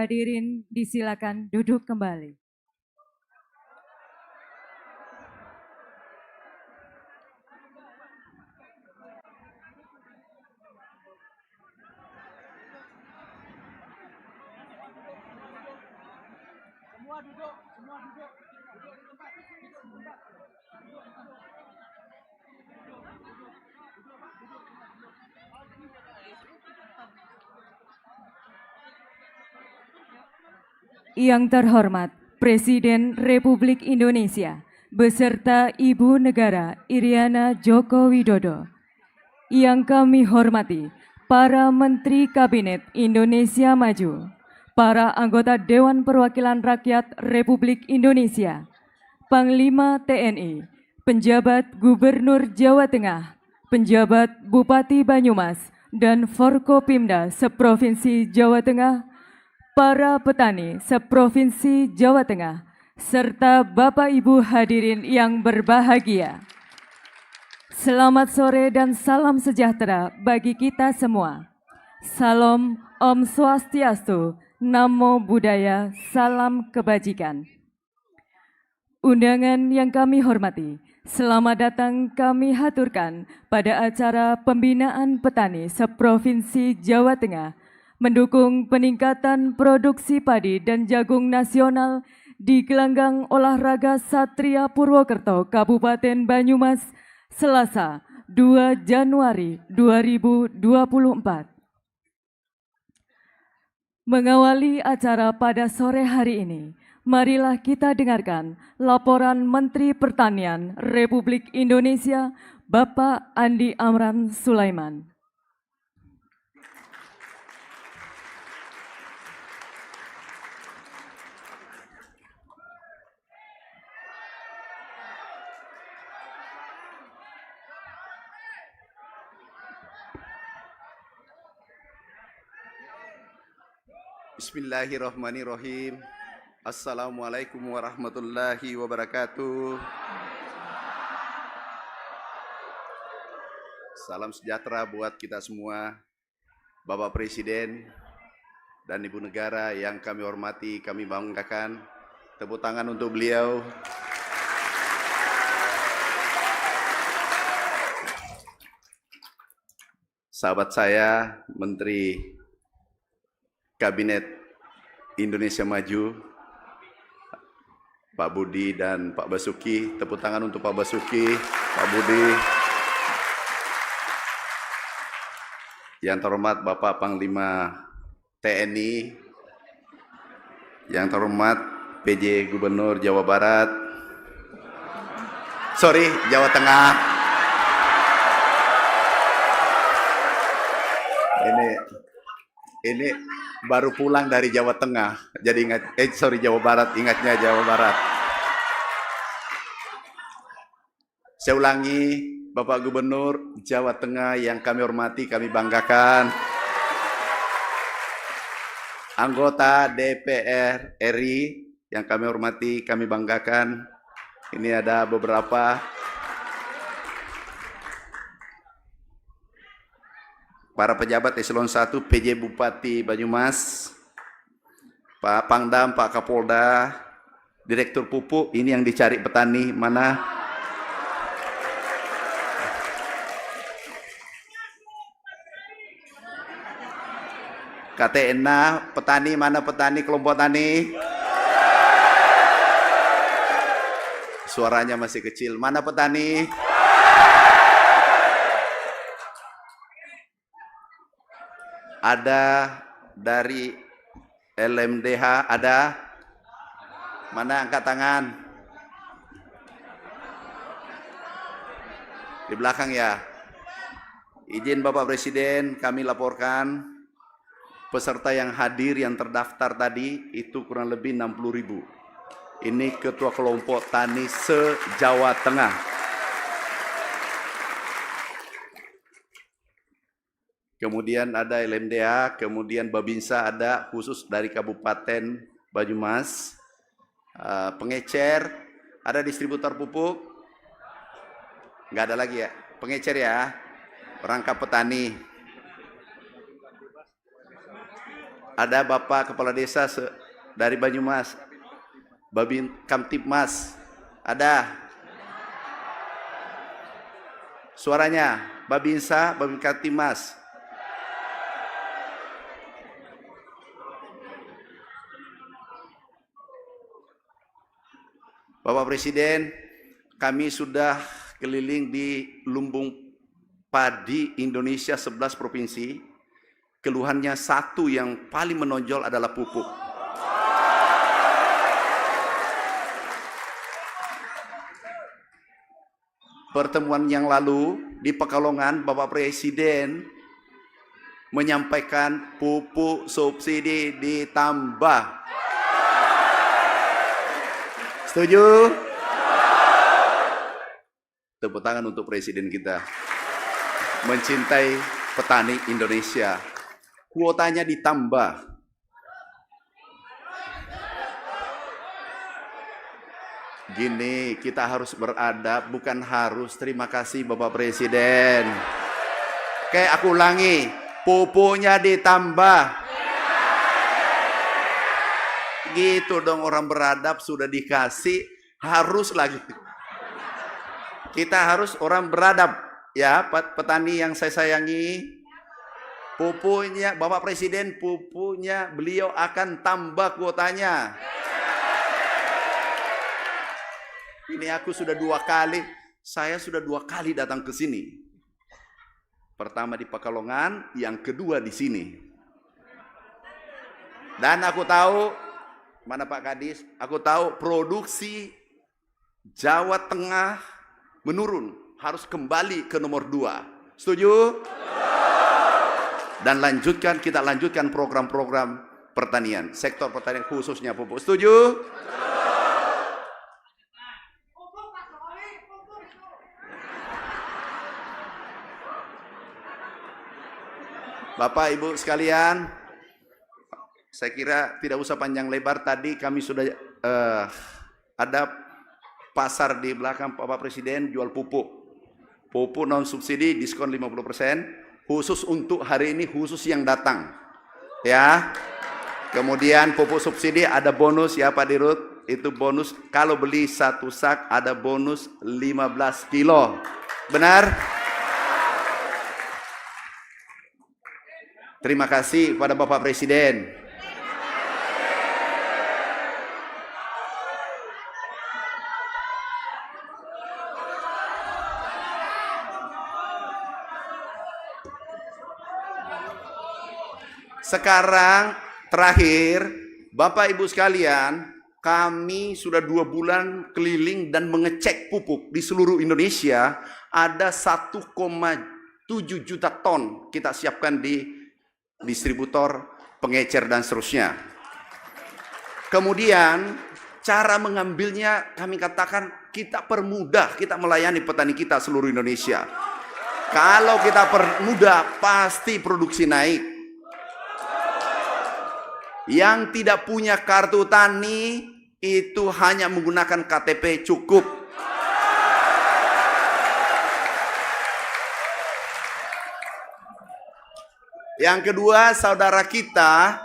hadirin disilakan duduk kembali. Yang terhormat Presiden Republik Indonesia beserta Ibu Negara Iriana Joko Widodo. Yang kami hormati para Menteri Kabinet Indonesia Maju, para anggota Dewan Perwakilan Rakyat Republik Indonesia, Panglima TNI, penjabat Gubernur Jawa Tengah, penjabat Bupati Banyumas, dan Forkopimda Seprovinsi Jawa Tengah, para petani seprovinsi Jawa Tengah, serta Bapak Ibu hadirin yang berbahagia. Selamat sore dan salam sejahtera bagi kita semua. Salam Om Swastiastu, Namo Buddhaya, salam kebajikan. Undangan yang kami hormati, selamat datang kami haturkan pada acara pembinaan petani seprovinsi Jawa Tengah mendukung peningkatan produksi padi dan jagung nasional di gelanggang olahraga Satria Purwokerto, Kabupaten Banyumas, Selasa 2 Januari 2024. Mengawali acara pada sore hari ini, marilah kita dengarkan laporan Menteri Pertanian Republik Indonesia, Bapak Andi Amran Sulaiman. Bismillahirrahmanirrahim. Assalamualaikum warahmatullahi wabarakatuh. Salam sejahtera buat kita semua. Bapak Presiden dan Ibu Negara yang kami hormati, kami banggakan. Tepuk tangan untuk beliau. Sahabat saya, Menteri Kabinet Indonesia Maju, Pak Budi dan Pak Basuki. Tepuk tangan untuk Pak Basuki, Pak Budi. Yang terhormat Bapak Panglima TNI, yang terhormat PJ Gubernur Jawa Barat, Jawa Tengah. Ini baru pulang dari Jawa Tengah, jadi ingat, Jawa Barat, ingatnya Jawa Barat. Saya ulangi, Bapak Gubernur Jawa Tengah yang kami hormati, kami banggakan. Anggota DPR RI yang kami hormati, kami banggakan. Ini ada beberapa. Para pejabat eselon 1 PJ Bupati Banyumas, Pak Pangdam, Pak Kapolda, Direktur Pupuk, ini yang dicari petani, mana? KTNA, petani, mana petani, kelompok tani? Suaranya masih kecil, mana petani? Ada dari LMDH, ada? Mana angkat tangan? Di belakang ya. Izin Bapak Presiden, kami laporkan peserta yang hadir yang terdaftar tadi itu kurang lebih 60.000. Ini Ketua Kelompok Tani se-Jawa Tengah. Kemudian ada LMDA, kemudian Babinsa ada khusus dari Kabupaten Banyumas. Pengecer, ada distributor pupuk? Nggak ada lagi ya? Pengecer ya? Perangkap petani. Ada Bapak Kepala Desa dari Banyumas, Babin Kamtipmas. Ada suaranya, Babinsa, Babin Kamtipmas. Bapak Presiden, kami sudah keliling di lumbung padi Indonesia 11 provinsi. Keluhannya satu yang paling menonjol adalah pupuk. Pertemuan yang lalu di Pekalongan, Bapak Presiden menyampaikan pupuk subsidi ditambah. Setuju? Tepuk tangan untuk Presiden kita. Mencintai petani Indonesia. Kuotanya ditambah. Gini, kita harus beradab, bukan harus. Terima kasih Bapak Presiden. Oke, aku ulangi. Pupuknya ditambah. Gitu dong, orang beradab sudah dikasih, harus lagi. Kita harus orang beradab. Ya, petani yang saya sayangi, pupuknya, Bapak Presiden, pupuknya beliau akan tambah kuotanya. Ini aku sudah saya sudah dua kali datang ke sini. Pertama di Pekalongan, yang kedua di sini. Dan aku tahu, mana Pak Kadis, aku tahu produksi Jawa Tengah menurun, harus kembali ke nomor 2. Setuju? Dan kita lanjutkan program-program pertanian, sektor pertanian khususnya pupuk. Setuju? Bapak Ibu sekalian, saya kira tidak usah panjang lebar. Tadi kami sudah ada pasar di belakang Bapak Presiden jual pupuk. Pupuk non subsidi diskon 50%, khusus untuk hari ini, khusus yang datang. Ya. Kemudian pupuk subsidi ada bonus ya Pak Dirut. Itu bonus kalau beli 1 sak ada bonus 15 kilo. Benar? Terima kasih pada Bapak Presiden. Sekarang terakhir, Bapak Ibu sekalian, kami sudah 2 bulan keliling dan mengecek pupuk di seluruh Indonesia. Ada 1,7 juta ton kita siapkan di distributor, pengecer dan seterusnya. Kemudian cara mengambilnya kami katakan kita permudah, kita melayani petani kita seluruh Indonesia. Kalau kita permudah pasti produksi naik. Yang tidak punya kartu tani itu hanya menggunakan KTP cukup. Yang kedua, saudara kita,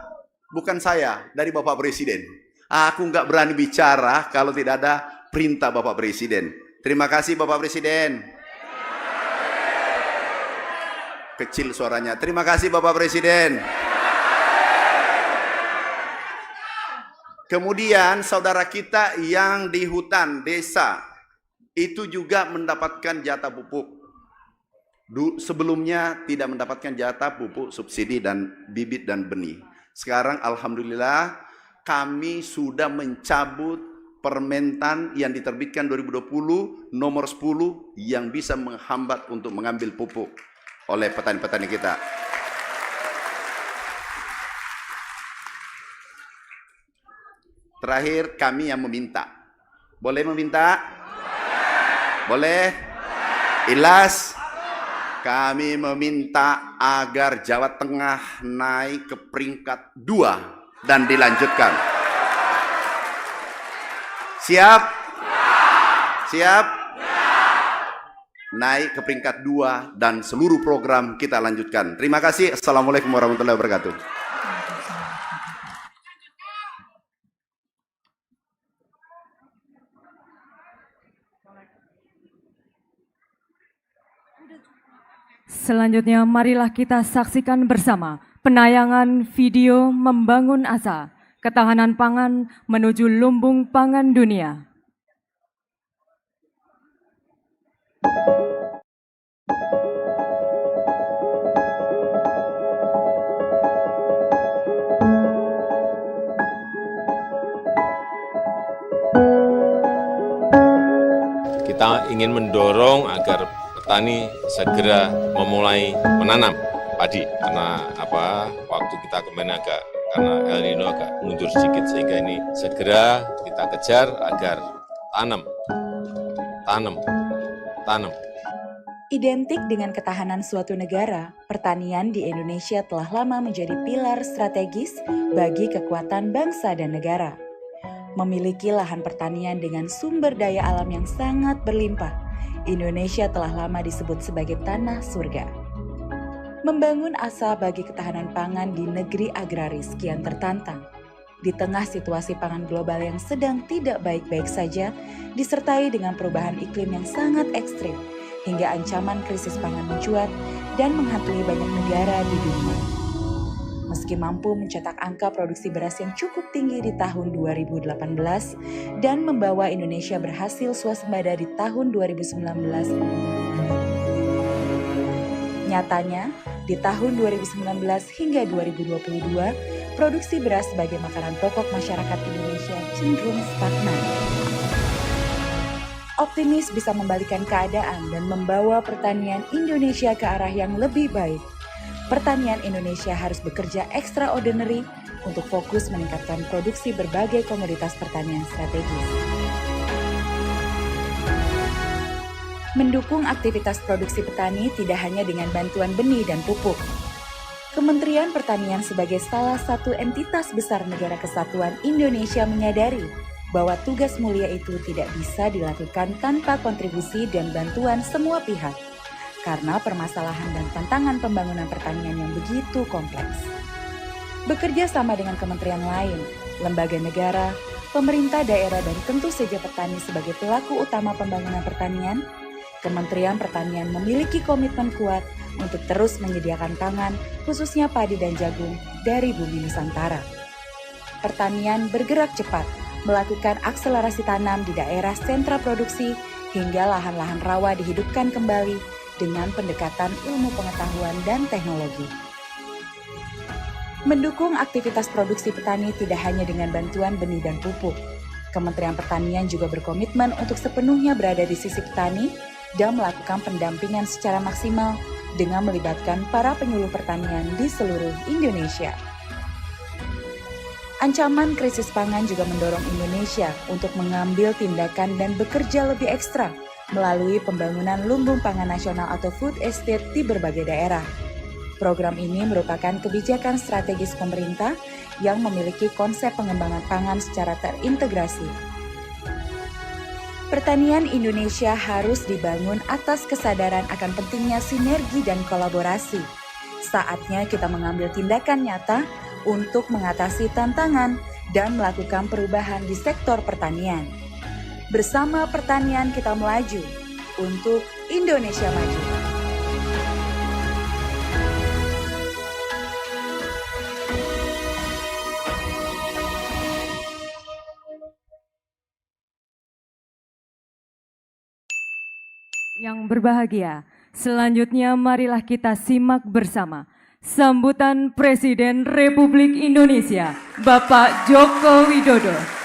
bukan saya, dari Bapak Presiden. Aku nggak berani bicara kalau tidak ada perintah Bapak Presiden. Terima kasih Bapak Presiden. Kecil suaranya. Terima kasih Bapak Presiden. Kemudian saudara kita yang di hutan desa itu juga mendapatkan jatah pupuk. Sebelumnya tidak mendapatkan jatah pupuk subsidi dan bibit dan benih. Sekarang alhamdulillah kami sudah mencabut Permentan yang diterbitkan 2020 nomor 10 yang bisa menghambat untuk mengambil pupuk oleh petani-petani kita. Terakhir kami yang meminta. Boleh meminta? Boleh? Ilas? Kami meminta agar Jawa Tengah naik ke peringkat 2 dan dilanjutkan. Siap? Siap? Naik ke peringkat 2 dan seluruh program kita lanjutkan. Terima kasih. Assalamualaikum warahmatullahi wabarakatuh. Selanjutnya, marilah kita saksikan bersama penayangan video Membangun Asa, Ketahanan Pangan menuju Lumbung Pangan Dunia. Kita ingin mendorong agar petani segera memulai menanam padi karena waktu kita kemarin karena El Nino agak mundur sedikit sehingga ini segera kita kejar agar tanam. Identik dengan ketahanan suatu negara, pertanian di Indonesia telah lama menjadi pilar strategis bagi kekuatan bangsa dan negara. Memiliki lahan pertanian dengan sumber daya alam yang sangat berlimpah, Indonesia telah lama disebut sebagai tanah surga. Membangun asa bagi ketahanan pangan di negeri agraris kian tertantang. Di tengah situasi pangan global yang sedang tidak baik-baik saja, disertai dengan perubahan iklim yang sangat ekstrim, hingga ancaman krisis pangan mencuat dan menghantui banyak negara di dunia. Meski mampu mencetak angka produksi beras yang cukup tinggi di tahun 2018 dan membawa Indonesia berhasil swasembada di tahun 2019. Nyatanya, di tahun 2019 hingga 2022, produksi beras sebagai makanan pokok masyarakat Indonesia cenderung stagnan. Optimis bisa membalikan keadaan dan membawa pertanian Indonesia ke arah yang lebih baik. Pertanian Indonesia harus bekerja extraordinary untuk fokus meningkatkan produksi berbagai komoditas pertanian strategis. Mendukung aktivitas produksi petani tidak hanya dengan bantuan benih dan pupuk. Kementerian Pertanian sebagai salah satu entitas besar Negara Kesatuan Indonesia menyadari bahwa tugas mulia itu tidak bisa dilakukan tanpa kontribusi dan bantuan semua pihak. Karena permasalahan dan tantangan pembangunan pertanian yang begitu kompleks. Bekerja sama dengan kementerian lain, lembaga negara, pemerintah daerah dan tentu saja petani sebagai pelaku utama pembangunan pertanian, Kementerian Pertanian memiliki komitmen kuat untuk terus menyediakan pangan, khususnya padi dan jagung, dari bumi Nusantara. Pertanian bergerak cepat, melakukan akselerasi tanam di daerah sentra produksi, hingga lahan-lahan rawa dihidupkan kembali, dengan pendekatan ilmu pengetahuan dan teknologi. Mendukung aktivitas produksi petani tidak hanya dengan bantuan benih dan pupuk. Kementerian Pertanian juga berkomitmen untuk sepenuhnya berada di sisi petani dan melakukan pendampingan secara maksimal dengan melibatkan para penyuluh pertanian di seluruh Indonesia. Ancaman krisis pangan juga mendorong Indonesia untuk mengambil tindakan dan bekerja lebih ekstra melalui pembangunan lumbung pangan nasional atau food estate di berbagai daerah. Program ini merupakan kebijakan strategis pemerintah yang memiliki konsep pengembangan pangan secara terintegrasi. Pertanian Indonesia harus dibangun atas kesadaran akan pentingnya sinergi dan kolaborasi. Saatnya kita mengambil tindakan nyata untuk mengatasi tantangan dan melakukan perubahan di sektor pertanian. Bersama pertanian kita melaju untuk Indonesia maju. Yang berbahagia, selanjutnya marilah kita simak bersama sambutan Presiden Republik Indonesia, Bapak Joko Widodo.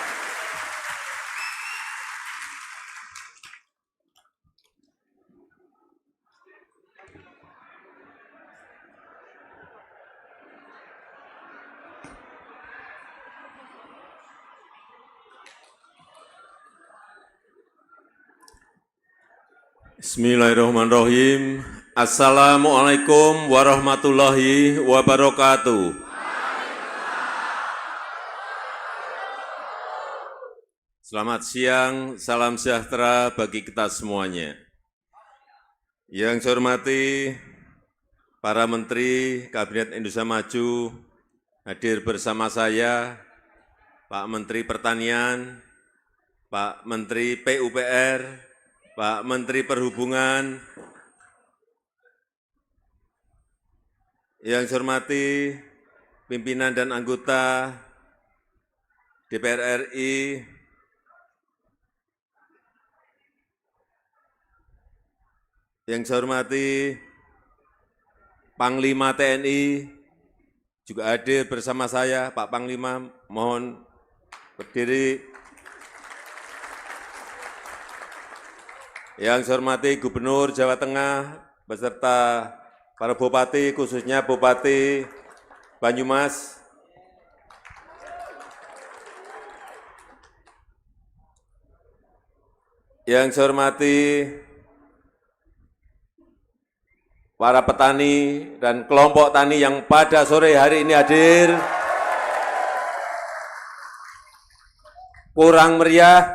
Bismillahirrahmanirrahim. Assalamualaikum warahmatullahi wabarakatuh. Selamat siang, salam sejahtera bagi kita semuanya. Yang saya hormati para Menteri Kabinet Indonesia Maju, hadir bersama saya, Pak Menteri Pertanian, Pak Menteri PUPR, Pak Menteri Perhubungan, Yang saya hormati pimpinan dan anggota DPR RI, yang saya hormati Panglima TNI, juga hadir bersama saya, Pak Panglima, mohon berdiri. Yang saya hormati Gubernur Jawa Tengah, beserta para bupati, khususnya Bupati Banyumas, yang saya hormati para petani dan kelompok tani yang pada sore hari ini hadir, kurang meriah,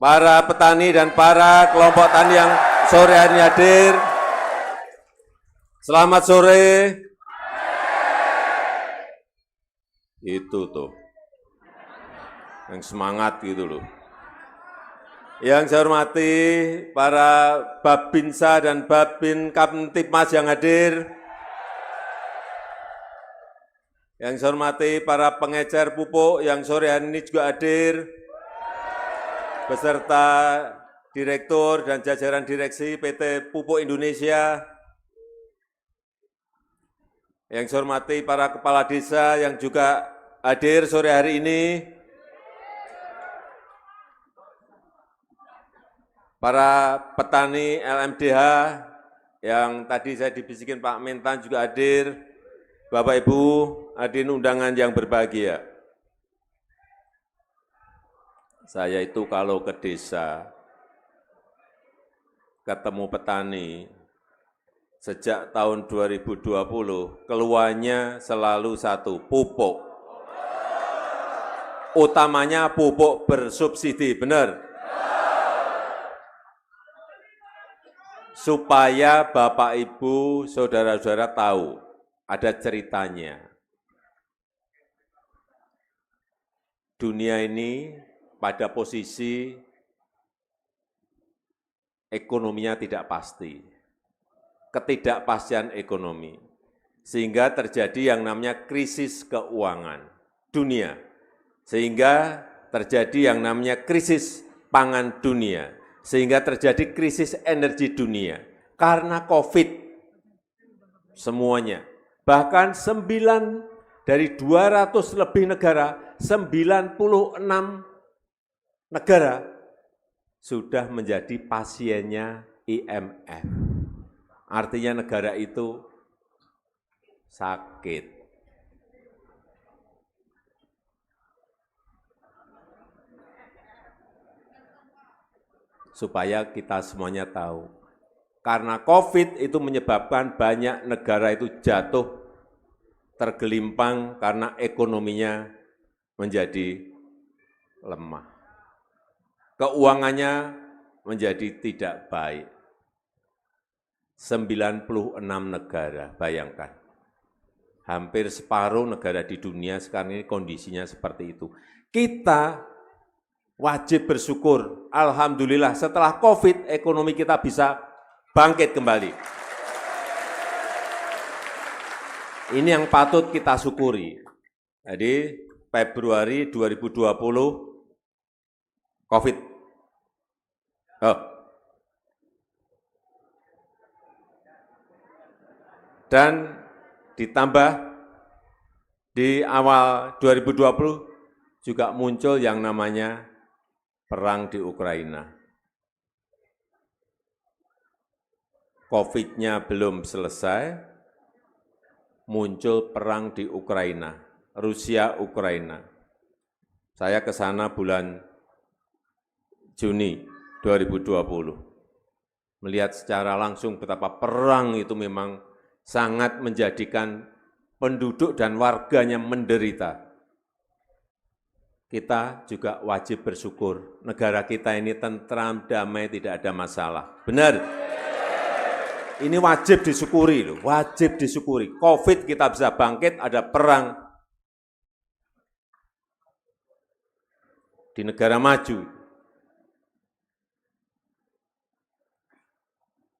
para petani dan para kelompok tani yang sore hari ini hadir. Selamat sore. Itu tuh, yang semangat gitu loh. Yang saya hormati para Babinsa dan Babin Kamtipmas yang hadir. Yang saya hormati para pengecer pupuk yang sore hari ini juga hadir, beserta Direktur dan jajaran direksi PT Pupuk Indonesia. Yang saya hormati para kepala desa yang juga hadir sore hari ini, para petani LMDH yang tadi saya dibisikin Pak Mentan juga hadir, Bapak Ibu hadirin undangan yang berbahagia. Saya itu kalau ke desa, ketemu petani, sejak tahun 2020, keluarnya selalu satu, pupuk. Utamanya pupuk bersubsidi, benar? Supaya Bapak, Ibu, saudara-saudara tahu, ada ceritanya. Dunia ini pada posisi ekonominya tidak pasti, ketidakpastian ekonomi, sehingga terjadi yang namanya krisis keuangan dunia, sehingga terjadi yang namanya krisis pangan dunia, sehingga terjadi krisis energi dunia, karena COVID semuanya. Bahkan 9 dari 200 lebih negara, 96 negara sudah menjadi pasiennya IMF. Artinya negara itu sakit. Supaya kita semuanya tahu, karena COVID itu menyebabkan banyak negara itu jatuh, tergelimpang karena ekonominya menjadi lemah. Keuangannya menjadi tidak baik. 96 negara, bayangkan. Hampir separuh negara di dunia sekarang ini kondisinya seperti itu. Kita wajib bersyukur, alhamdulillah setelah COVID ekonomi kita bisa bangkit kembali. Ini yang patut kita syukuri. Jadi Februari 2020 COVID. Dan ditambah di awal 2020 juga muncul yang namanya perang di Ukraina. COVID-nya belum selesai, muncul perang di Ukraina, Rusia-Ukraina. Saya ke sana bulan Juni 2020, melihat secara langsung betapa perang itu memang sangat menjadikan penduduk dan warganya menderita. Kita juga wajib bersyukur, negara kita ini tentram, damai, tidak ada masalah. Benar? Ini wajib disyukuri loh, wajib disyukuri. COVID kita bisa bangkit, ada perang di negara maju.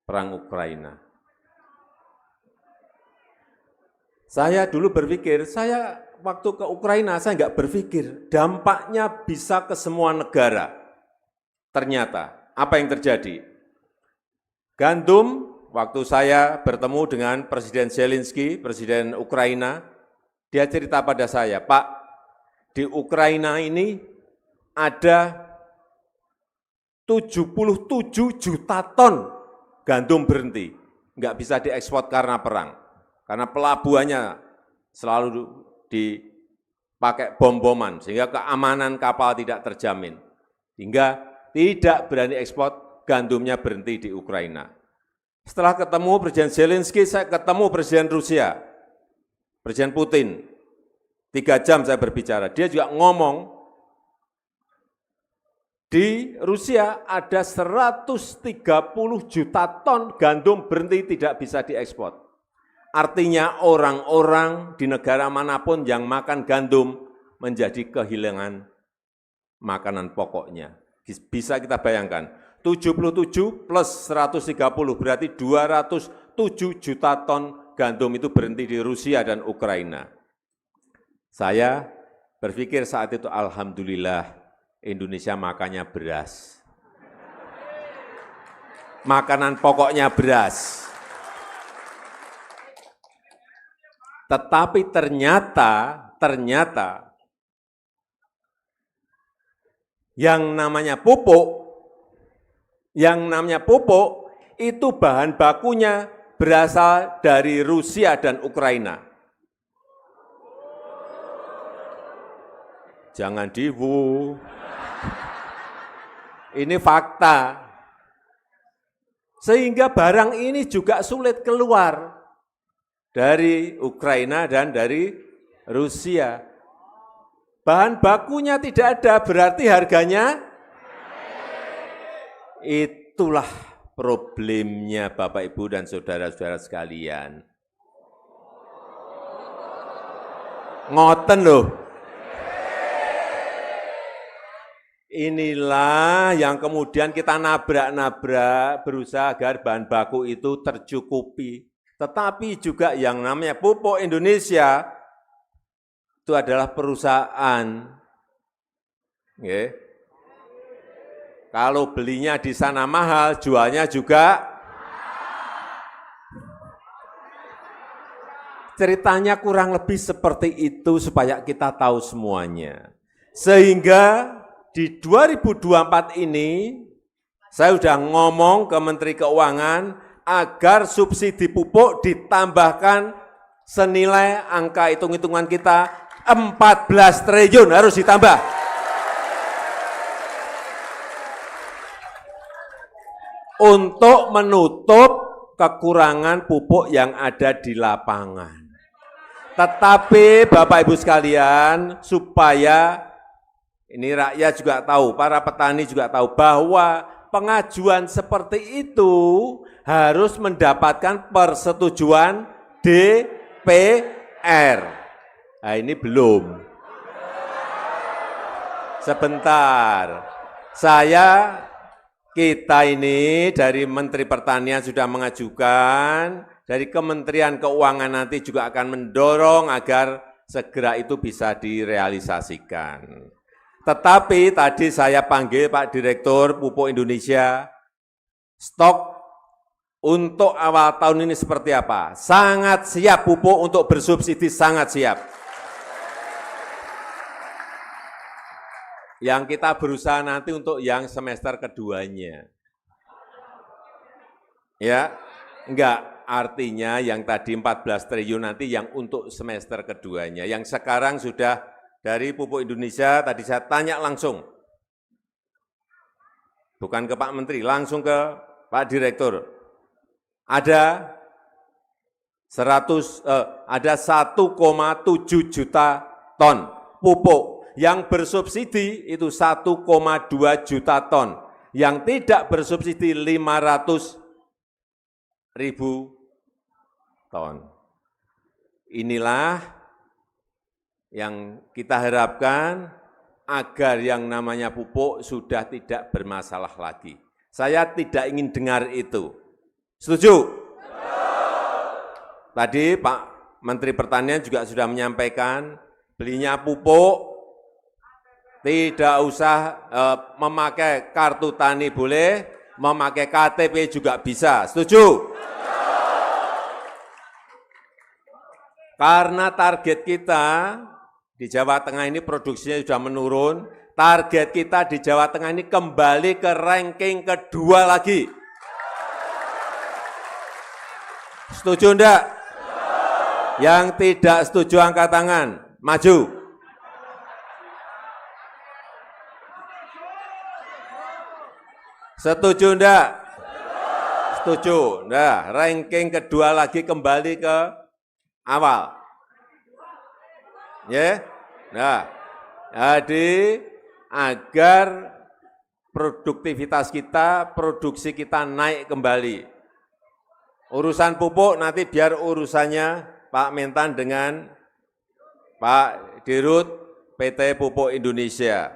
Perang Ukraina. Saya dulu berpikir, saya waktu ke Ukraina, saya nggak berpikir dampaknya bisa ke semua negara. Ternyata, apa yang terjadi? Gandum, waktu saya bertemu dengan Presiden Zelensky, Presiden Ukraina, dia cerita pada saya, Pak, di Ukraina ini ada 77 juta ton gandum berhenti, nggak bisa diekspor karena perang. Karena pelabuhannya selalu dipakai bom-boman, sehingga keamanan kapal tidak terjamin. Hingga tidak berani ekspor, gandumnya berhenti di Ukraina. Setelah ketemu Presiden Zelensky, saya ketemu Presiden Rusia, Presiden Putin. 3 jam saya berbicara, dia juga ngomong, di Rusia ada 130 juta ton gandum berhenti tidak bisa diekspor. Artinya orang-orang di negara manapun yang makan gandum menjadi kehilangan makanan pokoknya. Bisa kita bayangkan, 77 plus 130 berarti 207 juta ton gandum itu berhenti di Rusia dan Ukraina. Saya berpikir saat itu, alhamdulillah Indonesia makannya beras. Makanan pokoknya beras. Tetapi ternyata yang namanya pupuk itu bahan bakunya berasal dari Rusia dan Ukraina. Jangan diwu. Ini fakta. Sehingga barang ini juga sulit keluar dari Ukraina dan dari Rusia. Bahan bakunya tidak ada, berarti harganya itulah problemnya Bapak Ibu dan saudara-saudara sekalian. Ngoten loh. Inilah yang kemudian kita nabrak-nabrak berusaha agar bahan baku itu tercukupi. Tetapi juga yang namanya Pupuk Indonesia itu adalah perusahaan. Kalau belinya di sana mahal, jualnya juga. Ceritanya kurang lebih seperti itu supaya kita tahu semuanya. Sehingga di 2024 ini, saya sudah ngomong ke Menteri Keuangan agar subsidi pupuk ditambahkan senilai angka hitung-hitungan kita 14 triliun harus ditambah. Untuk menutup kekurangan pupuk yang ada di lapangan. Tetapi Bapak Ibu sekalian, supaya ini rakyat juga tahu, para petani juga tahu bahwa pengajuan seperti itu harus mendapatkan persetujuan DPR. Nah, ini belum. Sebentar. Kita ini dari Menteri Pertanian sudah mengajukan, dari Kementerian Keuangan nanti juga akan mendorong agar segera itu bisa direalisasikan. Tetapi tadi saya panggil Pak Direktur Pupuk Indonesia, stok untuk awal tahun ini seperti apa? Sangat siap pupuk untuk bersubsidi, sangat siap. Yang kita berusaha nanti untuk yang semester keduanya. Ya, enggak, artinya yang tadi 14 triliun nanti yang untuk semester keduanya. Yang sekarang sudah dari Pupuk Indonesia, tadi saya tanya langsung. Bukan ke Pak Menteri, langsung ke Pak Direktur. Ada 1,7 juta ton pupuk. Yang bersubsidi itu 1,2 juta ton. Yang tidak bersubsidi 500.000 ton. Inilah yang kita harapkan agar yang namanya pupuk sudah tidak bermasalah lagi. Saya tidak ingin dengar itu. Setuju? Tadi Pak Menteri Pertanian juga sudah menyampaikan, belinya pupuk tidak usah memakai kartu tani boleh, memakai KTP juga bisa. Setuju? Karena target kita di Jawa Tengah ini produksinya sudah menurun, target kita di Jawa Tengah ini kembali ke ranking kedua lagi. Setuju enggak? Yang tidak setuju angkat tangan, maju. Setuju enggak? Setuju. Nah, ranking kedua lagi kembali ke awal. Ya. Nah, jadi agar produktivitas kita, produksi kita naik kembali. Urusan pupuk nanti biar urusannya Pak Mentan dengan Pak Dirut PT Pupuk Indonesia.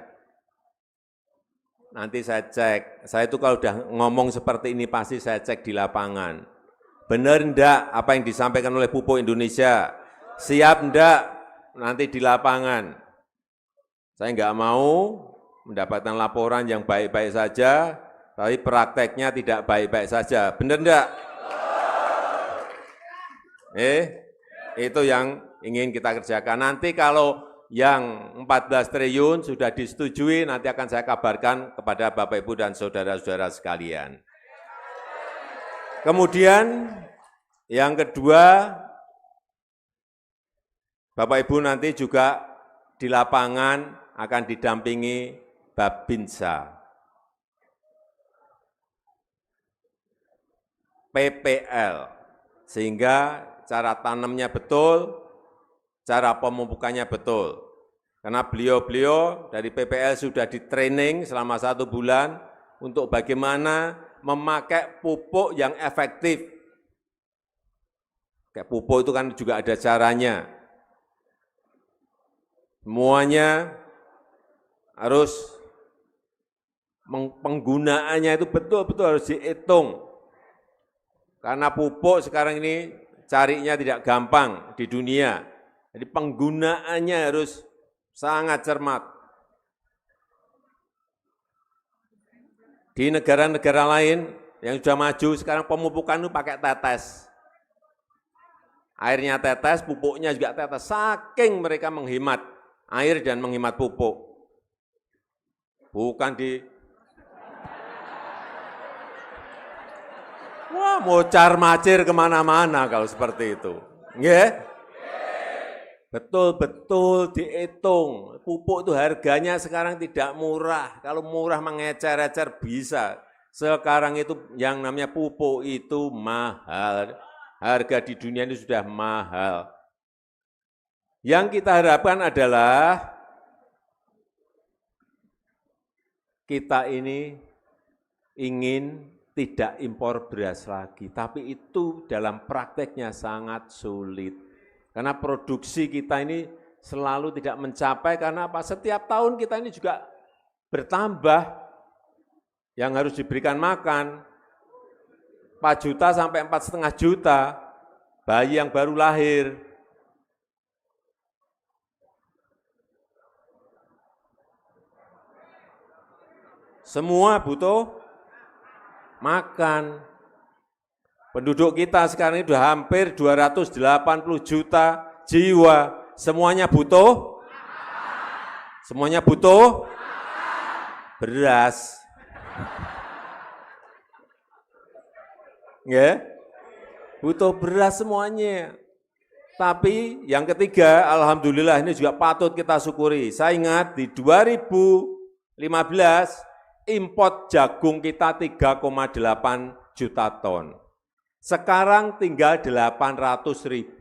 Nanti saya cek, saya itu kalau udah ngomong seperti ini pasti saya cek di lapangan. Benar enggak apa yang disampaikan oleh Pupuk Indonesia? Siap enggak nanti di lapangan? Saya enggak mau mendapatkan laporan yang baik-baik saja, tapi prakteknya tidak baik-baik saja. Benar enggak? Itu yang ingin kita kerjakan. Nanti kalau yang 14 triliun sudah disetujui, nanti akan saya kabarkan kepada Bapak, Ibu, dan saudara-saudara sekalian. Kemudian yang kedua, Bapak Ibu nanti juga di lapangan akan didampingi Babinsa, PPL, sehingga cara tanamnya betul, cara pemupukannya betul. Karena beliau-beliau dari PPL sudah di-training selama 1 bulan untuk bagaimana memakai pupuk yang efektif. Kayak pupuk itu kan juga ada caranya. Semuanya harus penggunaannya itu betul-betul harus dihitung. Karena pupuk sekarang ini carinya tidak gampang di dunia. Jadi penggunaannya harus sangat cermat. Di negara-negara lain yang sudah maju sekarang pemupukan itu pakai tetes. Airnya tetes, pupuknya juga tetes. Saking mereka menghemat air dan menghemat pupuk. Bukan di wah, mocar-macir kemana-mana kalau seperti itu. Nggih? Betul-betul dihitung. Pupuk itu harganya sekarang tidak murah. Kalau murah mengecer-ecer bisa. Sekarang itu yang namanya pupuk itu mahal. Harga di dunia ini sudah mahal. Yang kita harapkan adalah kita ini ingin tidak impor beras lagi, tapi itu dalam prakteknya sangat sulit. Karena produksi kita ini selalu tidak mencapai, karena apa? Setiap tahun kita ini juga bertambah yang harus diberikan makan. 4 juta sampai 4,5 juta bayi yang baru lahir. Semua butuh makan. Penduduk kita sekarang ini sudah hampir 280 juta jiwa. Semuanya butuh? Semuanya butuh? Beras. Ya? Butuh beras semuanya. Tapi yang ketiga, alhamdulillah ini juga patut kita syukuri. Saya ingat di 2015, import jagung kita 3,8 juta ton. Sekarang tinggal 800.000.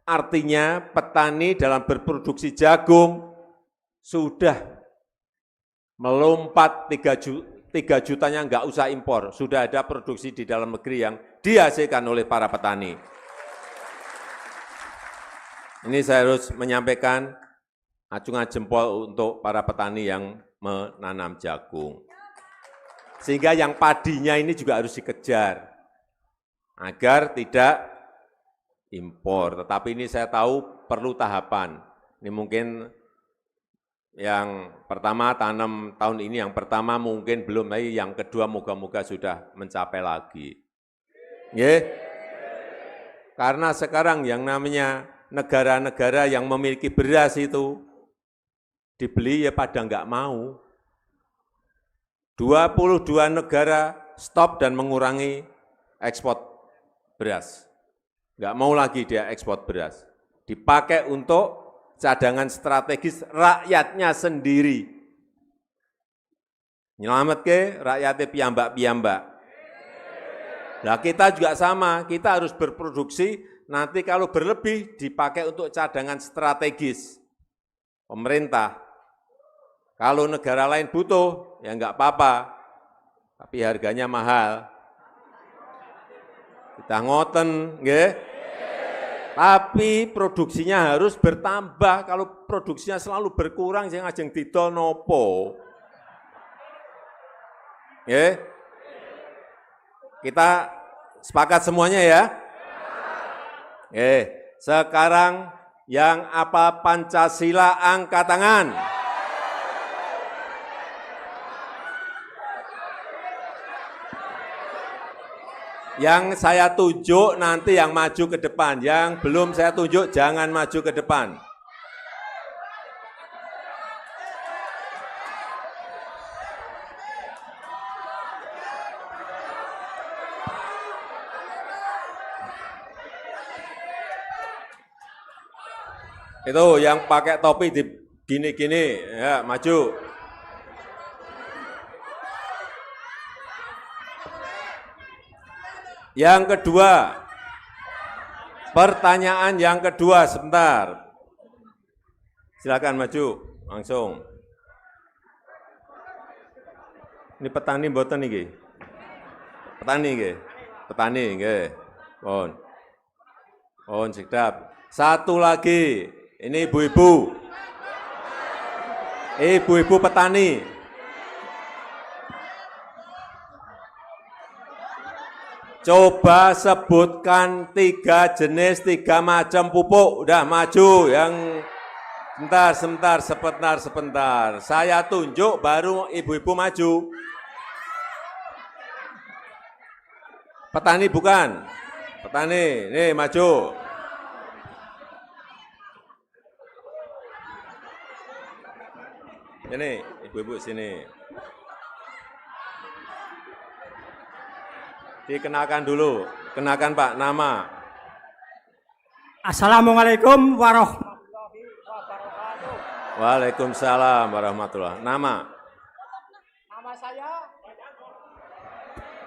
Artinya petani dalam berproduksi jagung sudah melompat 3 jutanya enggak usah impor. Sudah ada produksi di dalam negeri yang dihasilkan oleh para petani. Ini saya harus menyampaikan acungan jempol untuk para petani yang menanam jagung. Sehingga yang padinya ini juga harus dikejar, agar tidak impor. Tetapi ini saya tahu perlu tahapan. Ini mungkin yang pertama tanam tahun ini, yang pertama mungkin belum, tapi yang kedua moga-moga sudah mencapai lagi. Nggih? Karena sekarang yang namanya negara-negara yang memiliki beras itu dibeli ya pada nggak mau. 22 negara stop dan mengurangi ekspor beras. Nggak mau lagi dia ekspor beras. Dipakai untuk cadangan strategis rakyatnya sendiri. Nyelamat ke rakyatnya piyambak-piyambak. Nah kita juga sama, kita harus berproduksi, nanti kalau berlebih dipakai untuk cadangan strategis. Pemerintah, kalau negara lain butuh, ya enggak apa-apa, tapi harganya mahal. Kita ngoten, nggih. Tapi produksinya harus bertambah. Kalau produksinya selalu berkurang, jangan ajeng didol nopo. Nggih. Kita sepakat semuanya ya? Sekarang yang apa Pancasila angkat tangan. Yang saya tunjuk nanti yang maju ke depan, yang belum saya tunjuk jangan maju ke depan. Itu yang pakai topi di gini-gini, ya maju. Yang kedua, pertanyaan yang kedua, sebentar. Silakan maju, langsung. Ini petani mboten niki. Petani nggih. Petani nggih. Mohon sedap. Satu lagi. Ini ibu-ibu. Ibu-ibu petani. Coba sebutkan 3 jenis, 3 macam pupuk. Udah maju yang sebentar. Saya tunjuk baru ibu-ibu maju. Petani bukan? Petani, nih maju. Ini, ibu-ibu sini. Dikenakan dulu, kenakan Pak, nama. Assalamualaikum warahmatullahi wabarakatuh. Waalaikumsalam warahmatullahi wabarakatuh. Nama? Nama saya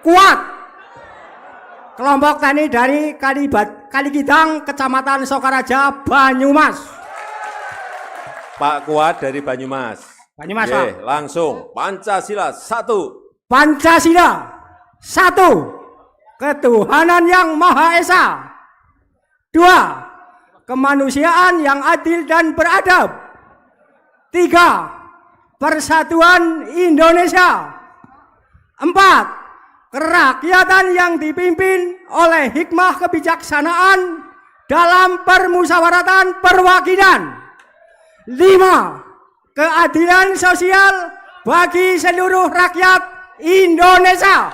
Kuat. Kelompok tani dari Kaligidang, Kecamatan Sokaraja, Banyumas. Pak Kuat dari Banyumas. Banyumas, Pak. Langsung, Pancasila 1. Pancasila 1. Ketuhanan yang Maha Esa. 2. Kemanusiaan yang adil dan beradab. 3. Persatuan Indonesia. 4. Kerakyatan yang dipimpin oleh hikmah kebijaksanaan dalam permusyawaratan perwakilan. 5. Keadilan sosial bagi seluruh rakyat Indonesia.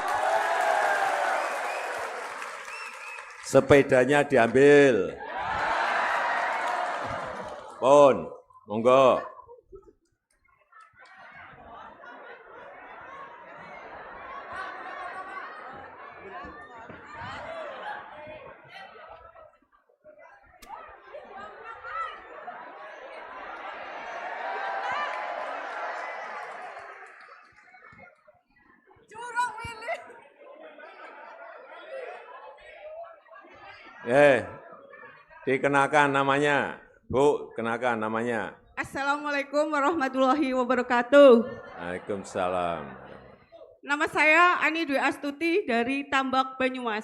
Sepedanya diambil. Pon, monggo. Dikenakan namanya, Bu, kenakan namanya. Assalamualaikum warahmatullahi wabarakatuh. Waalaikumsalam. Nama saya Ani Dwi Astuti dari Tambak Banyumas.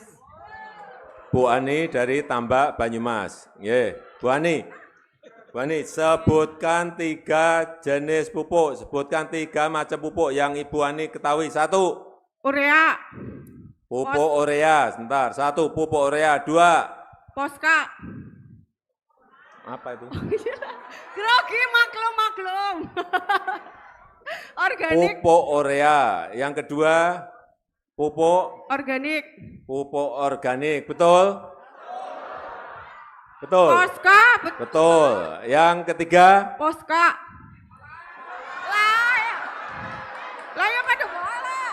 Bu Ani dari Tambak Banyumas. Bu Ani, sebutkan 3 jenis pupuk, sebutkan 3 macam pupuk yang Ibu Ani ketahui. 1. Urea. Pupuk urea, sebentar. 1 pupuk urea. 2. Poska. Apa itu? Grogi maklum. Organik. Pupuk urea. Yang kedua, pupuk Organik. Betul? Betul. Poska. Betul. Yang ketiga, Poska. Lah ya pada boleh.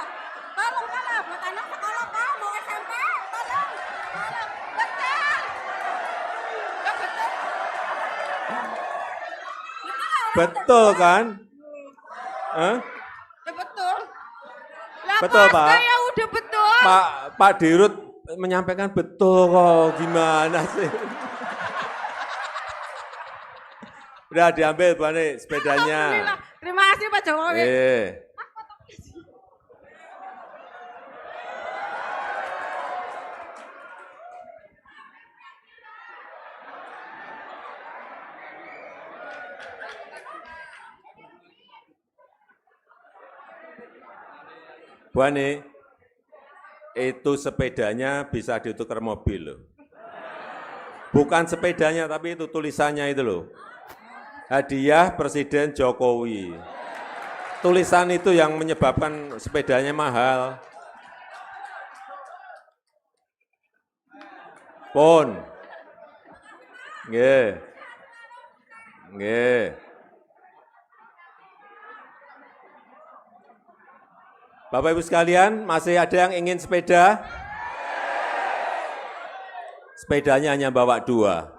Tolong kalah buat anak sekolah kau mau SMP. Tolong. Betul. Ya betul. betul kan? Hah? Ya betul. Lah Betul, Poska Pak. ya udah betul. Pak Dirut menyampaikan betul kok, gimana sih? Udah diambil Bu Ani sepedanya. Alhamdulillah. Terima kasih Pak Jokowi. Bu Ani, itu sepedanya bisa ditukar mobil loh. Bukan sepedanya, tapi itu tulisannya itu loh. Hadiah Presiden Jokowi. Tulisan itu yang menyebabkan sepedanya mahal. Pun. Nggih. Nggih. Bapak Ibu sekalian, masih ada yang ingin sepeda? Sepedanya hanya bawa 2.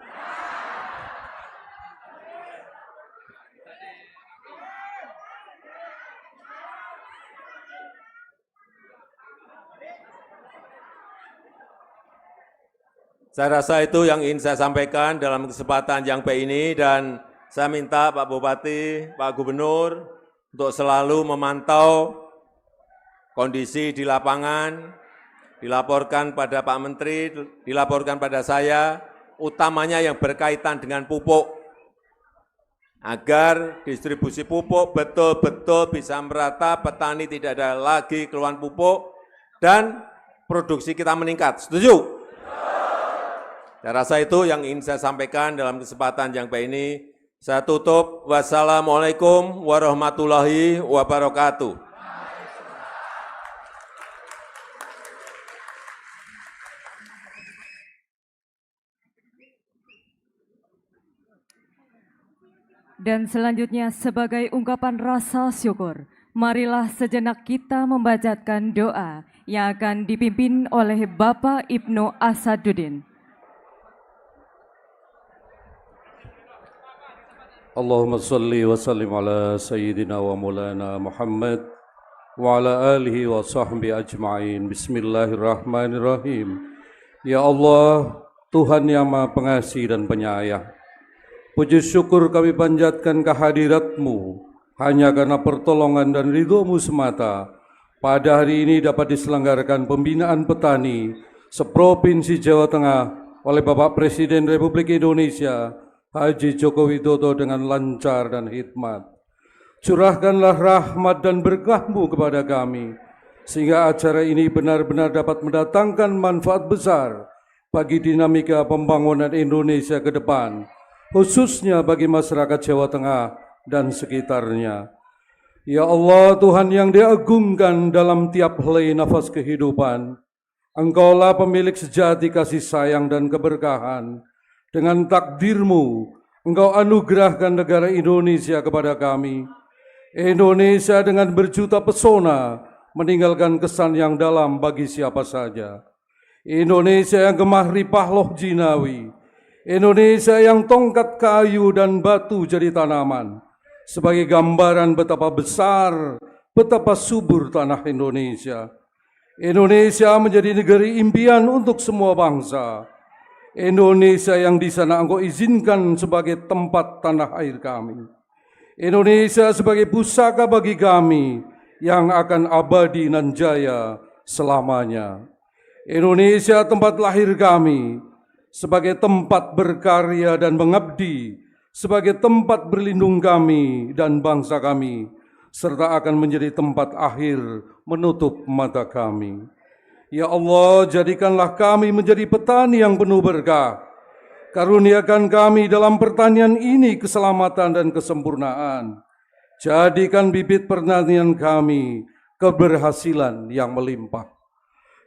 Saya rasa itu yang ingin saya sampaikan dalam kesempatan yang baik ini, dan saya minta Pak Bupati, Pak Gubernur untuk selalu memantau kondisi di lapangan, dilaporkan pada Pak Menteri, dilaporkan pada saya, utamanya yang berkaitan dengan pupuk, agar distribusi pupuk betul-betul bisa merata, petani tidak ada lagi keluhan pupuk, dan produksi kita meningkat. Setuju? Saya rasa itu yang ingin saya sampaikan dalam kesempatan yang baik ini. Saya tutup. Wassalamualaikum warahmatullahi wabarakatuh. Dan selanjutnya sebagai ungkapan rasa syukur, marilah sejenak kita membacakan doa yang akan dipimpin oleh Bapak Ibnu Asaduddin. Allahumma salli wa sallim ala sayyidina wa maulana Muhammad wa ala alihi wa sahbihi ajma'in. Bismillahirrahmanirrahim. Ya Allah, Tuhan yang Maha Pengasih dan Penyayang, puji syukur kami panjatkan kehadirat-Mu hanya karena pertolongan dan ridho-Mu semata. Pada hari ini dapat diselenggarakan pembinaan petani seprovinsi Jawa Tengah oleh Bapak Presiden Republik Indonesia Haji Joko Widodo dengan lancar dan hikmat. Curahkanlah rahmat dan berkah-Mu kepada kami, sehingga acara ini benar-benar dapat mendatangkan manfaat besar bagi dinamika pembangunan Indonesia ke depan, khususnya bagi masyarakat Jawa Tengah dan sekitarnya. Ya Allah, Tuhan yang diagungkan dalam tiap helai nafas kehidupan, Engkaulah pemilik sejati kasih sayang dan keberkahan. Dengan takdir-Mu, Engkau anugerahkan negara Indonesia kepada kami. Indonesia dengan berjuta pesona meninggalkan kesan yang dalam bagi siapa saja. Indonesia yang gemah ripah loh jinawi. Indonesia yang tongkat kayu dan batu jadi tanaman, sebagai gambaran betapa besar, betapa subur tanah Indonesia. Indonesia menjadi negeri impian untuk semua bangsa. Indonesia yang di sana Engkau izinkan sebagai tempat tanah air kami. Indonesia sebagai pusaka bagi kami yang akan abadi dan jaya selamanya. Indonesia tempat lahir kami, sebagai tempat berkarya dan mengabdi, sebagai tempat berlindung kami dan bangsa kami, serta akan menjadi tempat akhir menutup mata kami. Ya Allah, jadikanlah kami menjadi petani yang penuh berkah, Karuniakan kami dalam pertanian ini keselamatan dan kesempurnaan. Jadikan bibit pertanian kami keberhasilan yang melimpah.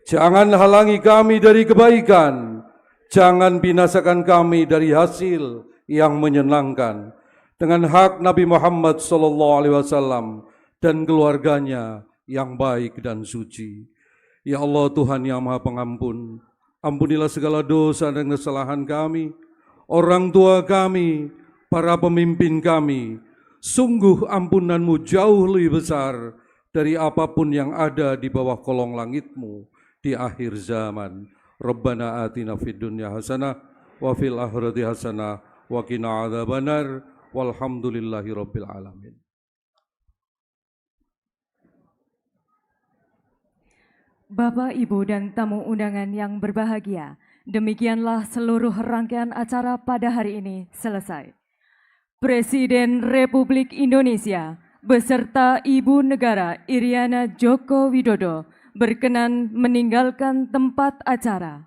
Jangan halangi kami dari kebaikan. Jangan binasakan kami dari hasil yang menyenangkan. Dengan hak Nabi Muhammad SAW dan keluarganya yang baik dan suci. Ya Allah Tuhan yang Maha Pengampun, ampunilah segala dosa dan kesalahan kami, orang tua kami, para pemimpin kami. Sungguh ampunan-Mu jauh lebih besar dari apapun yang ada di bawah kolong langit-Mu di akhir zaman. Rabbana atina fid dunya hasanah wa fil akhirati hasanah wa qina adzabannar walhamdulillahi rabbil alamin. Bapak, Ibu, dan tamu undangan yang berbahagia, demikianlah seluruh rangkaian acara pada hari ini selesai. Presiden Republik Indonesia beserta Ibu Negara Iriana Joko Widodo berkenan meninggalkan tempat acara.